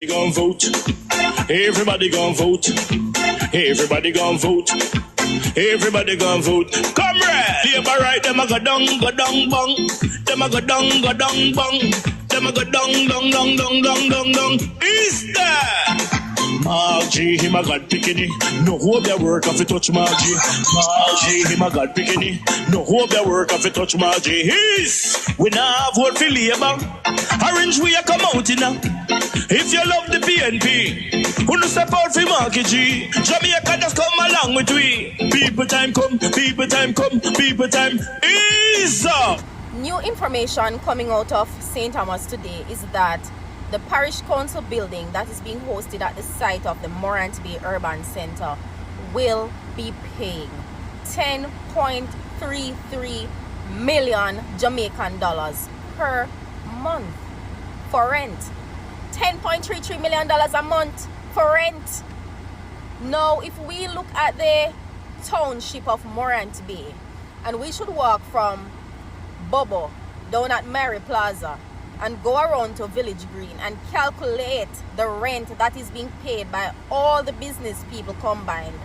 Gon' vote. Everybody gon' vote. Everybody gon' vote. Everybody gon' vote. Comrade! Labor right, them a go down, bong. Them a go down, bong. Them a go down. Is that? Margie, him a god picking. No hope their work if you touch Margie. Margie, him a god picking. No hope their work if you touch Margie. We now vote for Labour. Orange we a come out in now. If you love the PNP, who no step out for Marky G. Jamaica just come along with we. People time come, people time is up. New information coming out of St. Thomas today is that the Parish Council building that is being hosted at the site of the Morant Bay Urban Centre will be paying 10.33 million Jamaican dollars per month for rent. $10.33 million a month for rent. Now, if we look at the township of Morant Bay, and we should walk from Bobo down at Mary Plaza and go around to Village Green and calculate the rent that is being paid by all the business people combined,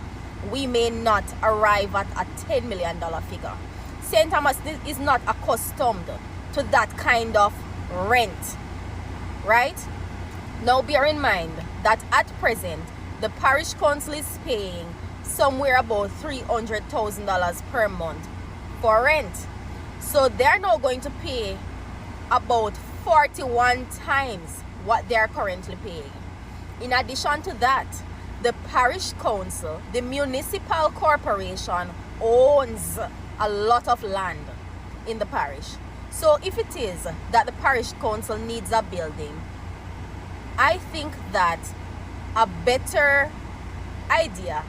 we may not arrive at a $10 million figure. St. Thomas is not accustomed to that kind of rent, right? Now bear in mind that at present, the Parish Council is paying somewhere about $300,000 per month for rent. So they're now going to pay about 41 times what they are currently paying. In addition to that, the Parish Council, the municipal corporation, owns a lot of land in the parish. So if it is that the Parish Council needs a building, I think that a better idea,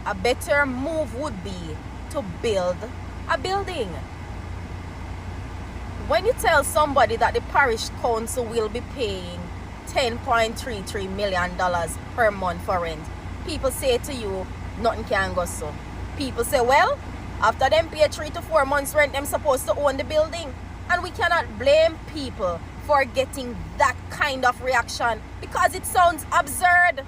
a better move would be to build a building. When you tell somebody that the Parish Council will be paying $10.33 million per month for rent, people say to you, nothing can go so. People say, well, after them pay 3 to 4 months rent, them supposed to own the building. And we cannot blame people for getting that kind of reaction because it sounds absurd.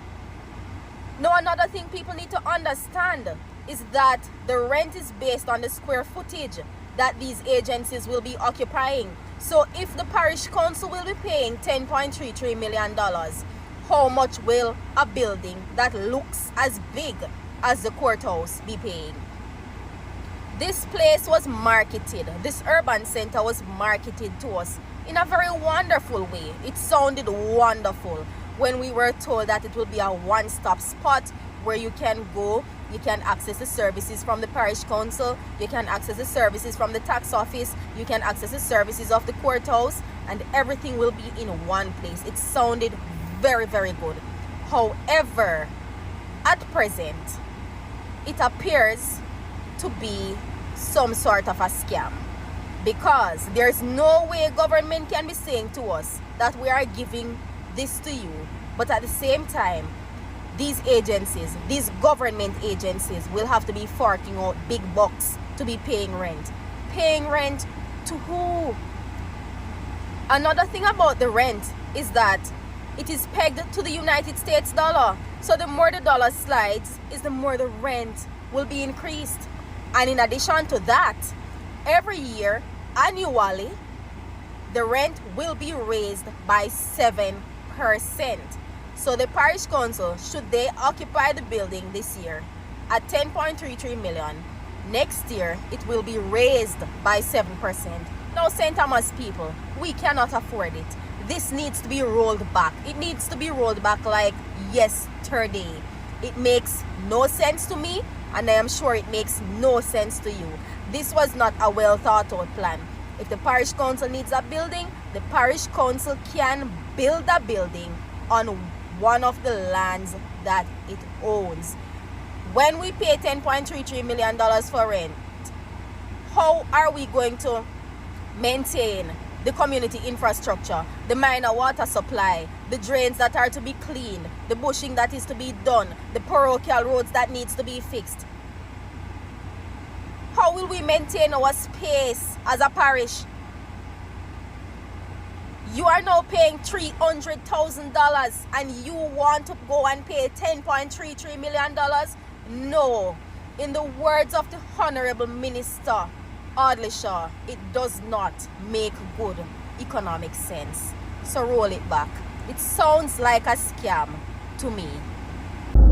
Now, another thing people need to understand is that the rent is based on the square footage that these agencies will be occupying. So if the Parish Council will be paying $10.33 million, how much will a building that looks as big as the courthouse be paying? This place was marketed, this urban center was marketed to us in a very wonderful way. It sounded wonderful when we were told that it will be a one-stop spot where you can go, you can access the services from the Parish Council, you can access the services from the tax office, you can access the services of the courthouse, and everything will be in one place. It sounded very, very good. However, at present, it appears to be some sort of a scam, because there's no way government can be saying to us that we are giving this to you, but at the same time, these agencies, these government agencies will have to be forking out big bucks to be paying rent. Paying rent to who? Another thing about the rent is that it is pegged to the United States dollar. So the more the dollar slides, is the more the rent will be increased. And in addition to that, every year, annually, the rent will be raised by 7%. So the Parish Council, should they occupy the building this year at 10.33 million, next year it will be raised by 7%. Now, St. Thomas people, we cannot afford it. This needs to be rolled back. It needs to be rolled back like yesterday. It makes no sense to me, and I am sure it makes no sense to you. This was not a well thought out plan. If the Parish Council needs a building, the Parish Council can build a building on one of the lands that it owns. When we pay $10.33 million for rent, how are we going to maintain the community infrastructure, the minor water supply, the drains that are to be cleaned, the bushing that is to be done, the parochial roads that needs to be fixed? How will we maintain our space as a parish? You are now paying $300,000 and you want to go and pay $10.33 million? No. In the words of the Honorable Minister Audley Shaw, it does not make good economic sense. So roll it back. It sounds like a scam to me.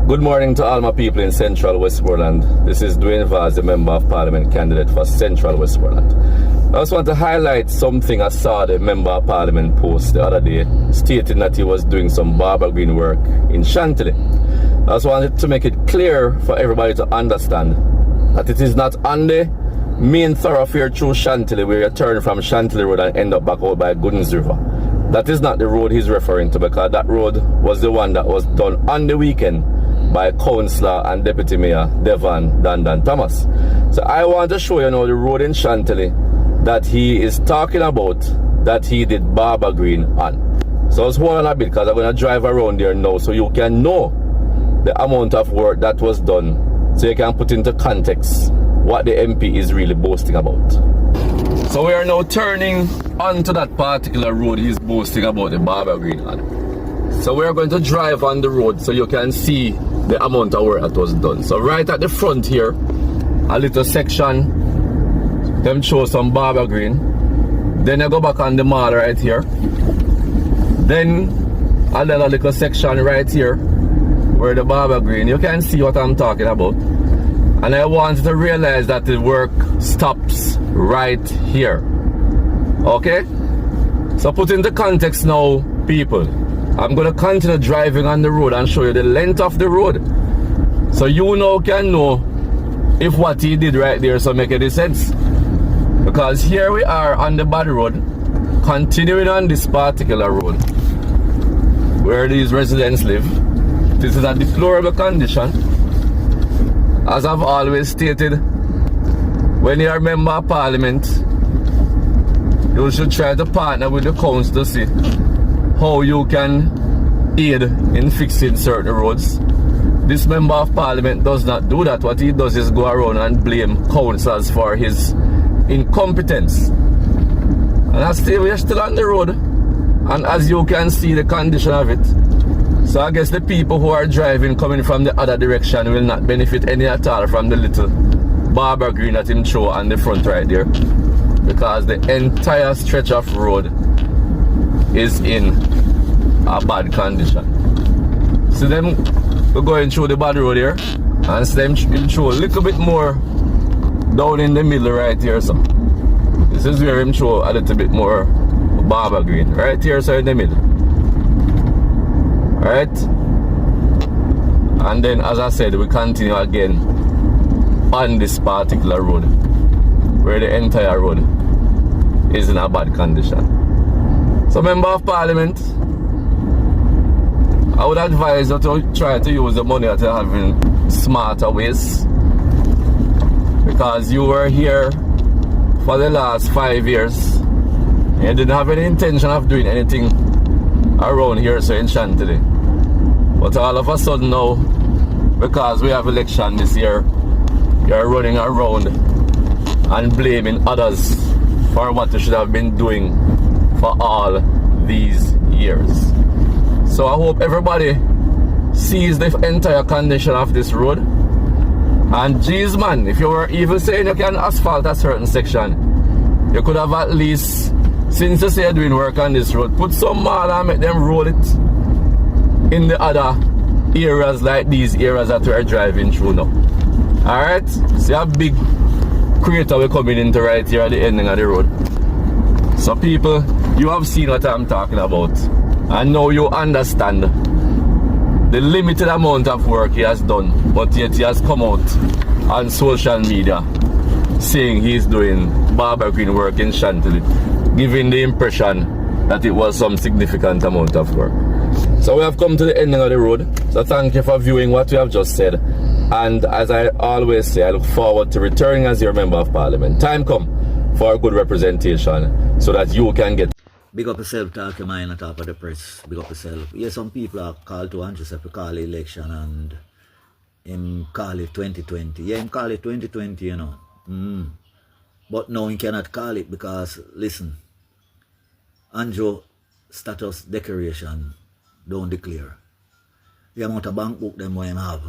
Good morning to all my people in Central Westmoreland. This is Dwayne Vaz, the Member of Parliament candidate for Central Westmoreland. I just want to highlight something I saw the Member of Parliament post the other day, stating that he was doing some barber green work in Chantilly. I just wanted to make it clear for everybody to understand that it is not on the main thoroughfare through Chantilly where you turn from Chantilly Road and end up back out by Goodens River. That is not the road he's referring to, because that road was the one that was done on the weekend by Councillor and Deputy Mayor Devon Dandan Thomas. So I want to show you now the road in Chantilly that he is talking about that he did barber green on. So let's hold on a bit, because I'm going to drive around there now so you can know the amount of work that was done, so you can put into context what the MP is really boasting about. So we are now turning onto that particular road he's boasting about the barber green on. So we are going to drive on the road so you can see the amount of work that was done. So right at the front here, a little section, them show some barber green. Then you go back on the mall right here. Then another little section right here where the barber green. You can see what I'm talking about. And I want you to realize that the work stops right here. Okay? So put into context now, people. I'm going to continue driving on the road and show you the length of the road. So you now can know if what he did right there so make any sense. Because here we are on the bad road, continuing on this particular road where these residents live. This is a deplorable condition. As I've always stated, when you're a member of Parliament, you should try to partner with the council to see how you can aid in fixing certain roads. This Member of Parliament does not do that. What he does is go around and blame councillors for his incompetence. And we're still on the road, and as you can see the condition of it. So I guess the people who are driving coming from the other direction will not benefit any at all from the little barber green that him throw on the front right there, because the entire stretch of road is in a bad condition. See them, we're going through the bad road here, and see them throw a little bit more down in the middle right here. So this is where him throw a little bit more barber green right here, so in the middle. Alright, and then as I said, we continue again on this particular road where the entire road is in a bad condition. So Member of Parliament, I would advise you to try to use the money that you have in smarter ways, because you were here for the last 5 years and you didn't have any intention of doing anything around here, so in Chantilly. But all of a sudden now, because we have election this year, you're running around and blaming others for what you should have been doing for all these years. So I hope everybody sees the entire condition of this road. And geez man, if you were even saying you can asphalt a certain section, you could have at least, since you say you're doing work on this road, put some more and make them roll it in the other areas like these areas that we're driving through now. Alright? See a big crater we're coming into right here at the ending of the road. So people, you have seen what I'm talking about. And now you understand the limited amount of work he has done, but yet he has come out on social media saying he's doing barber green work in Chantilly, giving the impression that it was some significant amount of work. So we have come to the ending of the road. So thank you for viewing what we have just said. And as I always say, I look forward to returning as your Member of Parliament. Time come for a good representation so that you can get. Big up yourself, talk your mind on top of the press. Big up yourself. Yeah, some people are called to answer to call the election and him call it 2020. Yeah, him call it 2020, you know. But no, he cannot call it because, listen, Andrew, status declaration don't declare. The amount of bank book them when have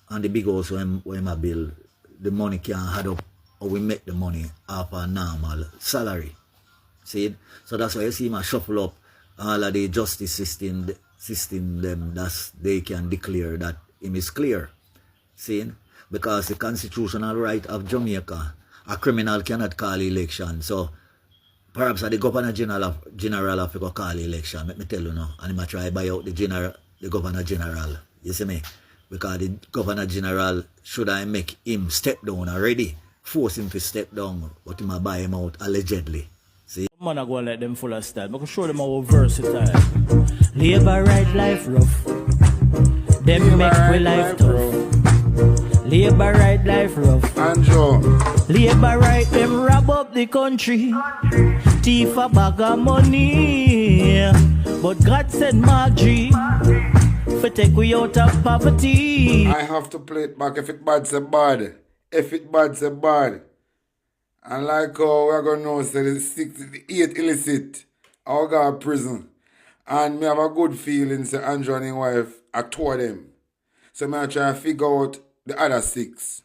and the big house when I build, the money can't add up or we make the money off a normal salary. See? So that's why you see my shuffle up all of the justice system them that they can declare that him is clear. See? Because the constitutional right of Jamaica, a criminal cannot call election. So perhaps the Governor General have to call election, let me tell you now. And he might try to buy out the Governor General. You see me? Because the Governor General should I make him step down already. Force him to step down, but he might buy him out allegedly. See? Man, I go and let them full of style. I can show them how versatile. Labor right life rough. Them make we life tough. Labor right life rough. Labor right them rob up the country. Thief a bag of money. But God said Margie for take we out of poverty. I have to play it back. If it bad, say bad. If it bad, say bad. And like how we're going to know, say the 8 illicit, I'll go to prison. And me have a good feeling, say Andrew and his wife, I tore them. So me try to figure out the other 6.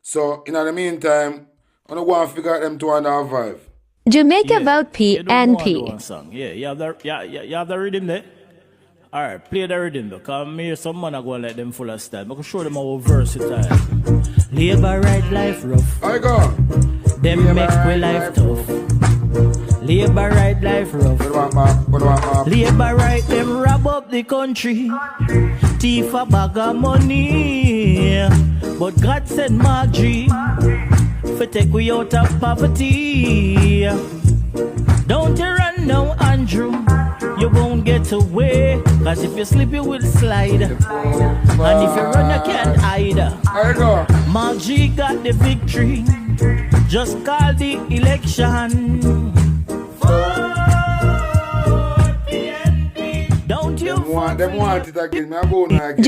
So in the meantime, I'm going to go and figure out them 2 and a half. Jamaica Vote PNP. Yeah, you have the rhythm there. Alright, play the rhythm though. Cause me some man I go and let them full of style. I can show them how versatile. Labor right life rough. I go. Them make we life tough. Labor right life rough. Labor right them rob up the country. Thief a bag of money. But God said Margie for take we out of poverty. Don't you run now, Andrew. You won't get away. Cause if you slip you will slide. And if you run you can't hide. Margie got the victory. Just call the election. Don't you them want it again. Me I go now again.